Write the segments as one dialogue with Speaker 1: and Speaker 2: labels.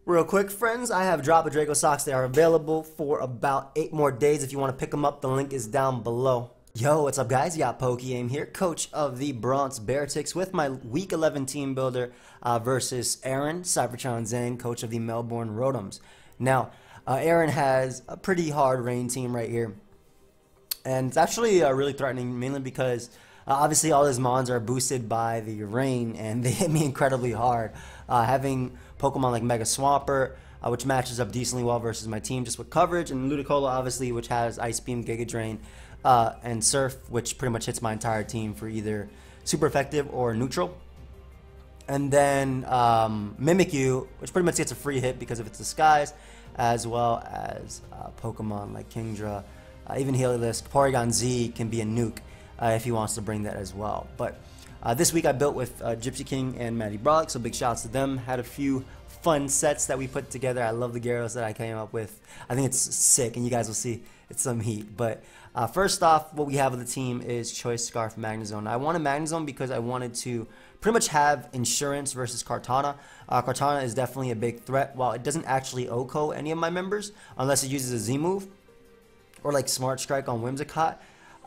Speaker 1: Real quick, friends, I have Drop a Draco socks. They are available for about 8 more days. If you want to pick them up, the link is down below. Yo, what's up, guys? You got pokeaim here, coach of the Bronx Beartics, with my Week 11 team builder versus Aaron, Cybertron Zang, coach of the Melbourne Rotoms. Now, Aaron has a pretty hard rain team right here, and it's actually really threatening, mainly because obviously all his mons are boosted by the rain, and they hit me incredibly hard. Having Pokemon like Mega Swampert, which matches up decently well versus my team just with coverage, and Ludicolo, obviously, which has Ice Beam, Giga Drain, and Surf, which pretty much hits my entire team for either super effective or neutral. And then Mimikyu, which pretty much gets a free hit because of its disguise, as well as Pokemon like Kingdra, even Heliolisk. Porygon Z can be a nuke if he wants to bring that as well. But this week I built with Gypsy King and Maddie Brolic, so big shouts to them. Had a few fun sets that we put together. I love the Gyarados that I came up with. I think it's sick, and you guys will see it's some heat. But first off, what we have with the team is Choice Scarf Magnezone. I wanted Magnezone because I wanted to pretty much have insurance versus Kartana. Kartana is definitely a big threat. While it doesn't actually OHKO any of my members, unless it uses a Z move, or like Smart Strike on Whimsicott,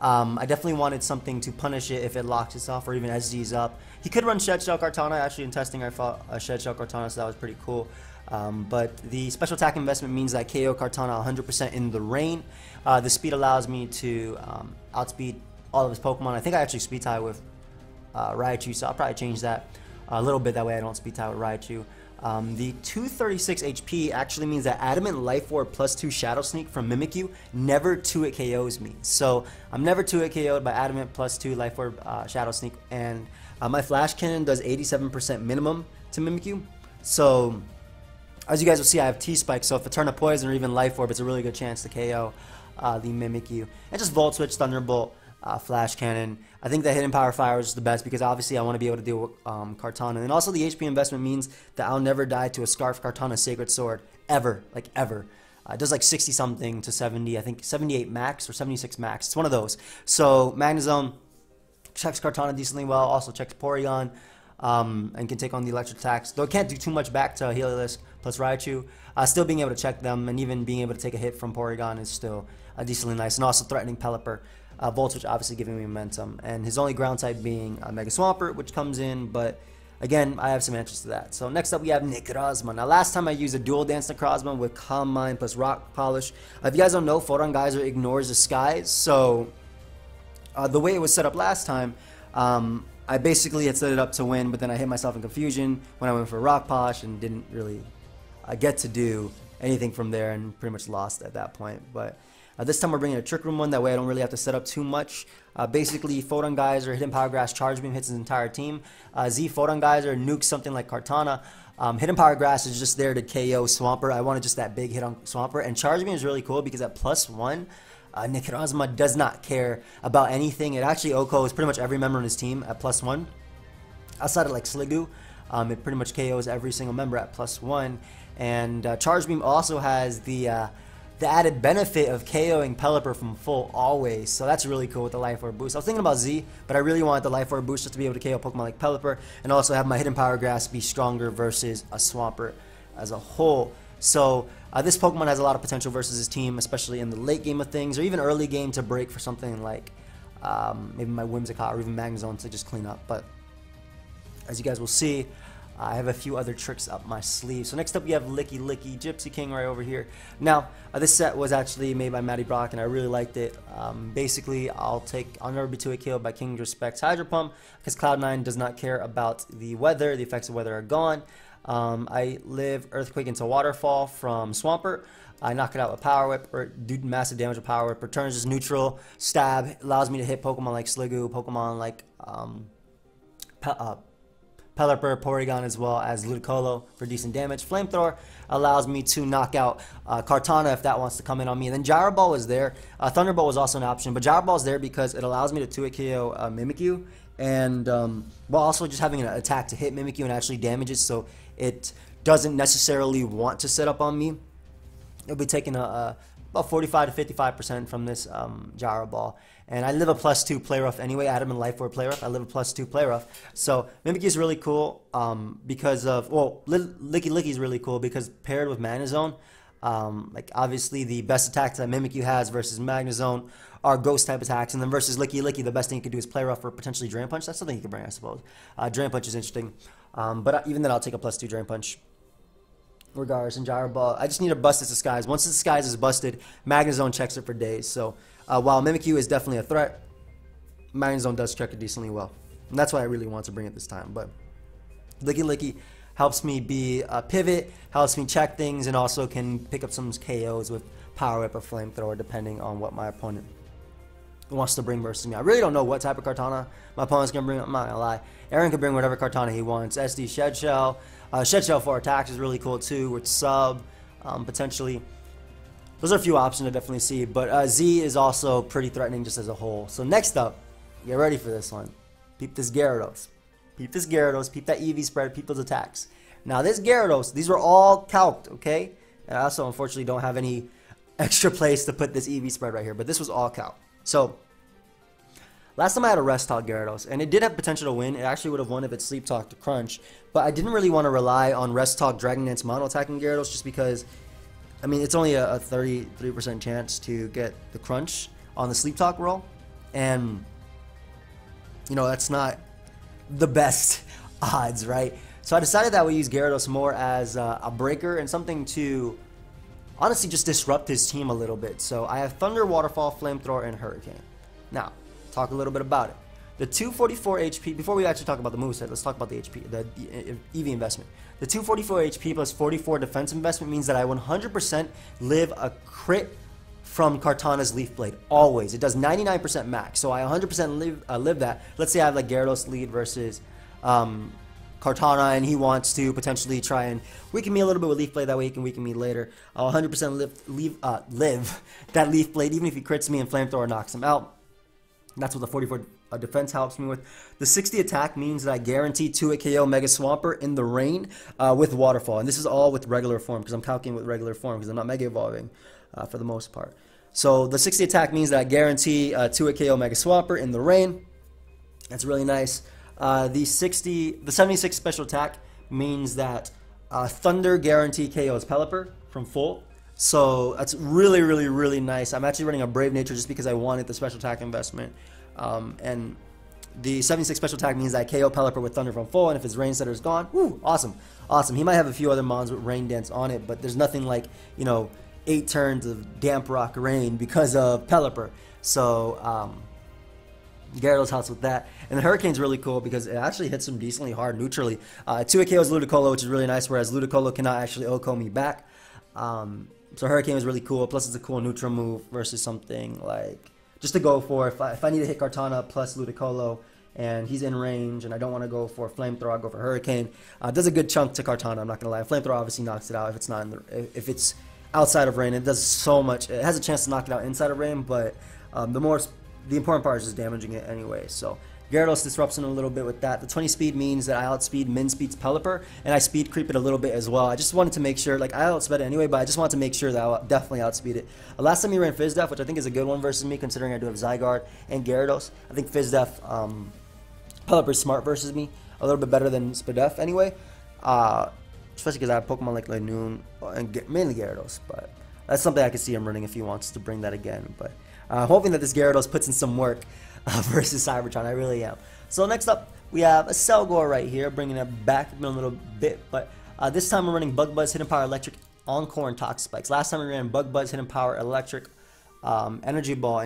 Speaker 1: I definitely wanted something to punish it if it locks itself or even SDs up. He could run Shed Shell Kartana. Actually, in testing, I fought a Shed Shell Kartana, so that was pretty cool. But the special attack investment means that KO Kartana 100% in the rain. The speed allows me to outspeed all of his Pokemon. I think I actually speed tie with Raichu, so I'll probably change that a little bit. That way I don't speed tie with Raichu. The 236 HP actually means that Adamant Life Orb plus 2 Shadow Sneak from Mimikyu never 2-hit KOs me. So I'm never 2-hit KO'd by Adamant plus 2 Life Orb Shadow Sneak. And my Flash Cannon does 87% minimum to Mimikyu. So as you guys will see, I have T-Spike. So if a turn of Poison or even Life Orb, it's a really good chance to KO the Mimikyu. And just Volt Switch, Thunderbolt, Flash Cannon. I think the Hidden Power Fire is the best because obviously I want to be able to deal with Kartana. And also the HP investment means that I'll never die to a Scarf Kartana Sacred Sword. Ever. Like, ever. It does like 60 something to 70. I think 78 max or 76 max. It's one of those. So Magnezone checks Kartana decently well. Also checks Porygon. And can take on the electric attacks. Though it can't do too much back to Heliolisk plus Raichu. Still being able to check them and even being able to take a hit from Porygon is still decently nice. And also threatening Pelipper. Volt Switch obviously giving me momentum, and his only ground type being Mega Swampert, which comes in, but again, I have some answers to that. So next up we have Necrozma. Now last time I used a dual dance Necrozma with Calm Mind plus Rock Polish. If you guys don't know, Photon Geyser ignores Disguise, so the way it was set up last time, I basically had set it up to win, but then I hit myself in confusion when I went for Rock Polish and didn't really get to do anything from there and pretty much lost at that point. But this time we're bringing a Trick Room one, that way I don't really have to set up too much. Basically, Photon Geyser, Hidden Power Grass, Charge Beam hits his entire team. Z Photon Geyser nukes something like Kartana. Hidden Power Grass is just there to KO Swampert. I wanted just that big hit on Swampert. And Charge Beam is really cool because at +1, Necrozma does not care about anything. It actually OHKOs pretty much every member on his team at +1. Outside of like Sliggoo, it pretty much KOs every single member at +1. And Charge Beam also has the added benefit of KOing Pelipper from full always, so that's really cool with the Life Orb boost. I was thinking about Z, but I really wanted the Life Orb boost just to be able to KO Pokemon like Pelipper, and also have my Hidden Power Grass be stronger versus a Swampert as a whole. So this Pokemon has a lot of potential versus his team, especially in the late game of things, or even early game to break for something like maybe my Whimsicott or even Magnezone to just clean up. But as you guys will see, I have a few other tricks up my sleeve. So next up we have Lickilicky, Gypsy King right over here. Now, this set was actually made by Maddie Brolic, and I really liked it. Basically, I'll never be 2-hit KO'd by Kingdra Specs Hydro Pump, because Cloud9 does not care about the weather. The effects of weather are gone. I live Earthquake into Waterfall from Swampert. I knock it out with Power Whip, or do massive damage with Power Whip. Returns is neutral. Stab allows me to hit Pokemon like Sliggoo, Pokemon like Pelipper, Porygon, as well as Ludicolo for decent damage. Flamethrower allows me to knock out Kartana if that wants to come in on me. And then Gyro Ball was there. Thunderbolt was also an option, but Gyro Ball is there because it allows me to 2-hit KO Mimikyu, and while also just having an attack to hit Mimikyu and actually damage it, so it doesn't necessarily want to set up on me. It'll be taking about 45 to 55% from this Gyro Ball. And I live a +2 play rough anyway. I had him in Life Orb play rough. I live a +2 play rough. So Mimikyu is really cool because of, well, Lickilicky is really cool because paired with Magnezone, like obviously the best attacks that Mimikyu has versus Magnezone are ghost type attacks. And then versus Lickilicky, the best thing you could do is play rough or potentially Drain Punch. That's something you can bring, I suppose. Drain Punch is interesting. But even then, I'll take a +2 Drain Punch. Regardless, and Gyro Ball, I just need to bust its disguise. Once the disguise is busted, Magnezone checks it for days. So while Mimikyu is definitely a threat, Magnezone does check it decently well. And that's why I really want to bring it this time. But Lickilicky helps me be a pivot, helps me check things, and also can pick up some KOs with Power Whip or Flamethrower depending on what my opponent wants to bring versus me. I really don't know what type of Kartana my opponent's going to bring. I'm not going to lie. Aaron can bring whatever Kartana he wants. SD Shed Shell. Shed Shell for attacks is really cool too, with sub, potentially. Those are a few options I definitely see, but Z is also pretty threatening just as a whole. So next up, get ready for this one. Peep this Gyarados. Peep this Gyarados, peep that EV spread, peep those attacks. Now this Gyarados, these were all calced, okay? And I also unfortunately don't have any extra place to put this EV spread right here, but this was all calced. So last time I had a Rest Talk Gyarados, and it did have potential to win. It actually would have won if it Sleep Talk to Crunch, but I didn't really want to rely on Rest Talk Dragon Dance mono attacking Gyarados just because, I mean, it's only a 33% chance to get the Crunch on the Sleep Talk roll, and you know that's not the best odds, right? So I decided that I would use Gyarados more as a breaker and something to honestly just disrupt his team a little bit. So I have Thunder, Waterfall, Flamethrower, and Hurricane. Now, talk a little bit about it. The 244 HP, before we actually talk about the moveset, let's talk about the HP, the EV investment. The 244 HP plus 44 defense investment means that I 100% live a crit from Kartana's Leaf Blade, always. It does 99% max, so I 100% live that. Let's say I have like Gyarados lead versus Kartana, and he wants to potentially try and weaken me a little bit with Leaf Blade, that way he can weaken me later. I'll 100% live that Leaf Blade, even if he crits me and Flamethrower knocks him out. That's what the 44 defense helps me with. The 60 attack means that I guarantee 2-hit KO Mega Swampert in the rain with Waterfall. And this is all with regular form, because I'm calculating with regular form, because I'm not Mega Evolving for the most part. So the 60 attack means that I guarantee 2-hit KO Mega Swampert in the rain. That's really nice. The 76 special attack means that Thunder guarantee KOs Pelipper from full. So that's really, really, really nice. I'm actually running a Brave Nature just because I wanted the special attack investment. And the 76 special attack means that I KO Pelipper with Thunder from full, and if his Rain Setter is gone, woo, awesome. Awesome. He might have a few other mons with Rain Dance on it, but there's nothing like, you know, 8 turns of Damp Rock Rain because of Pelipper. So, Gyarados helps with that. And the Hurricane's really cool because it actually hits him decently hard neutrally. 2-hit KOs Ludicolo, which is really nice, whereas Ludicolo cannot actually OHKO me back. So Hurricane is really cool. Plus, it's a cool neutral move versus something like just to go for if I need to hit Kartana plus Ludicolo and he's in range and I don't want to go for Flamethrower, I'll go for Hurricane. Does a good chunk to Kartana. I'm not gonna lie. Flamethrower obviously knocks it out if it's not in the, if it's outside of rain. It does so much. It has a chance to knock it out inside of rain, but the important part is just damaging it anyway. So Gyarados disrupts him a little bit with that. The 20 speed means that I outspeed Min Speed's Pelipper, and I speed creep it a little bit as well. I just wanted to make sure, like I outsped it anyway, but I just wanted to make sure that I definitely outspeed it. Last time he ran Fizdef, which I think is a good one versus me, considering I do have Zygarde and Gyarados. I think Fizdef, Pelipper's smart versus me, a little bit better than Spadef anyway. Especially because I have Pokemon like Linoon and mainly Gyarados, but that's something I could see him running if he wants to bring that again. But hoping that this Gyarados puts in some work versus Cybertron. I really am. So next up, we have a Accelgor right here, bringing it back a little bit. But this time we're running Bug Buzz, Hidden Power, Electric, Encore, and Toxic Spikes. Last time we ran Bug Buzz, Hidden Power, Electric, Energy Ball,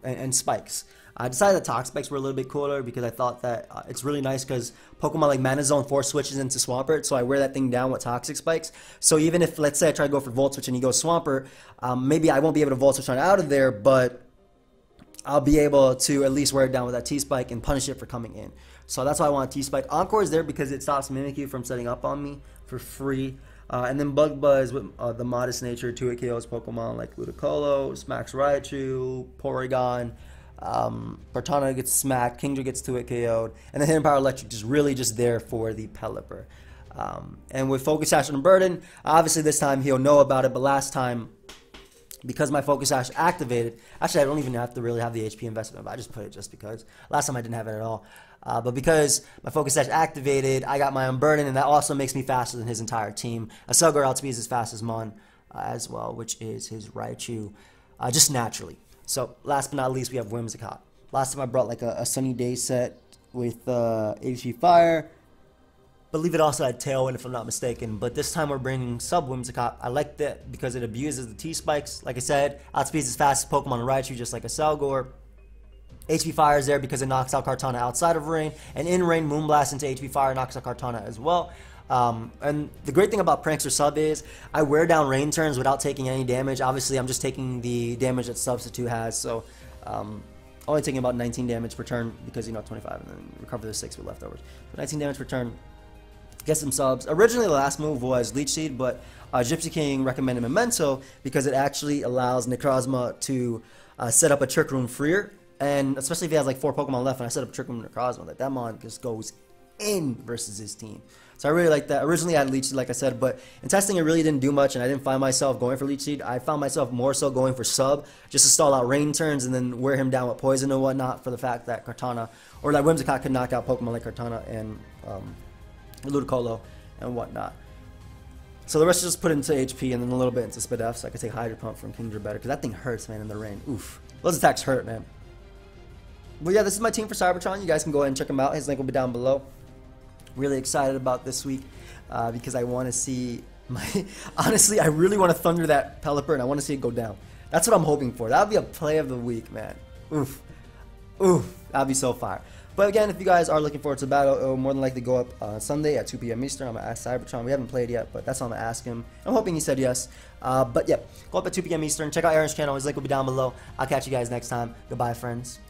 Speaker 1: and Spikes. I decided that Toxic Spikes were a little bit cooler because I thought that it's really nice because Pokemon like Magnezone force switches into Swampert, so I wear that thing down with Toxic Spikes. So even if, let's say I try to go for Volt Switch and he goes Swampert, maybe I won't be able to Volt Switch on out of there, but I'll be able to at least wear it down with that T-Spike and punish it for coming in. So that's why I want T-Spike. Encore is there because it stops Mimikyu from setting up on me for free. And then Bug Buzz with the Modest Nature, 2-hit KOs Pokemon like Ludicolo, smacks Raichu, Porygon, Kartana gets smacked, Kingdra gets 2-hit KO'd, and the Hidden Power Electric is really just there for the Pelipper. And with Focus Sash and Burden, obviously this time he'll know about it, but last time because my Focus Sash activated. Actually, I don't even have to really have the HP investment, but I just put it just because. Last time I didn't have it at all. But because my Focus Sash activated, I got my Unburden, and that also makes me faster than his entire team. Accelgor outspeeds as fast as Mon as well, which is his Raichu, just naturally. So last but not least, we have Whimsicott. Last time I brought like a Sunny Day set with HP Fire. I believe it also had Tailwind if I'm not mistaken, but this time we're bringing Sub Whimsicott. I like that because it abuses the T-Spikes. Like I said, outspeeds as fast as Pokemon Raichu, just like Accelgor. HP Fire is there because it knocks out Kartana outside of rain, and in rain, Moonblast into HP Fire knocks out Kartana as well. And the great thing about Prankster Sub is I wear down rain turns without taking any damage. Obviously, I'm just taking the damage that Substitute has, so only taking about 19 damage per turn because, 25 and then recover the 6 with leftovers. But 19 damage per turn. Get some subs. Originally, the last move was Leech Seed, but Gypsy King recommended Memento because it actually allows Necrozma to set up a Trick Room freer, and especially if he has like 4 Pokemon left, and I set up Trick Room Necrozma, like that mon just goes in versus his team. So I really like that. Originally, I had Leech Seed, like I said, but in testing, it really didn't do much, and I didn't find myself going for Leech Seed. I found myself more so going for Sub, just to stall out rain turns and then wear him down with Poison and whatnot for the fact that Kartana, or that Whimsicott could knock out Pokemon like Kartana and Ludicolo and whatnot. So the rest is just put into HP and then a little bit into Spit F, so I can take Hydro Pump from Kingdra better, because that thing hurts, man, in the rain. Oof. Those attacks hurt, man. But yeah, this is my team for Cybertron. You guys can go ahead and check him out. His link will be down below. Really excited about this week because I want to see my... Honestly, I really want to thunder that Pelipper, and I want to see it go down. That's what I'm hoping for. That would be a play of the week, man. Oof. Oof. That would be so fire. But again, if you guys are looking forward to the battle, it will more than likely go up Sunday at 2 p.m. Eastern. I'm going to ask Cybertron. We haven't played yet, but that's what I'm going to ask him. I'm hoping he said yes. But yeah, go up at 2 p.m. Eastern. Check out Aaron's channel. His link will be down below. I'll catch you guys next time. Goodbye, friends.